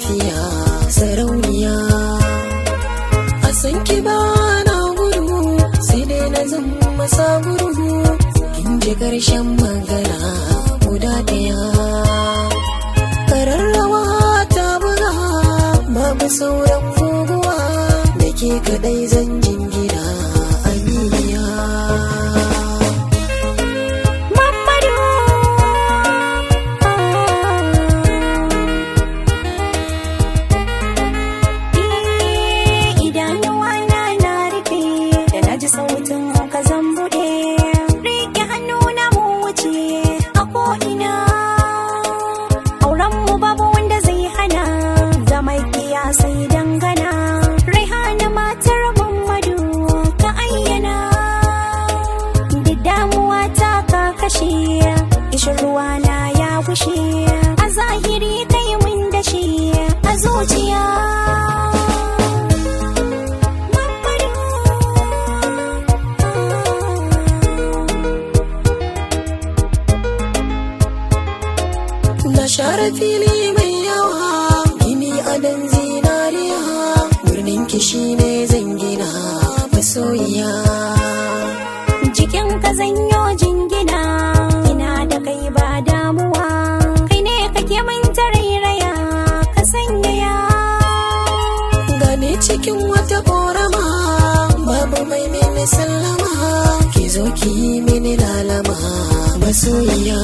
tafiya sarauniya. A san ki ba na gudu sai dai na zama sa gurgu. Kin ji ƙarshen magana guda ɗaya. Kararrawa ta buga babu sauran guguwa, da ke kaɗai zan jingina aminiya. Sautin ka zan buɗe, riƙe hannu na mu wuce a ko'ina. Auren mu babu wanda zai hana, zama kiya sai dangana. Raihana matar Muhammadu ka ayyana, da damuwa ta ka kashe, kishin ruwa na ya gushe. A zahiri kai mun da shi a zuciya. Na share fili mai yawa, gini adon zinariya. Birnin ki shine zan gina masoyiya. Jikin ka zanyo jingina, ina da kai ba damuwa. Kai ne kake min tarairaya ka sanyaya. Gane cikin wata ƙorama, babu mai mini sallama. Ki zo ki yi mini lalama masoyiya.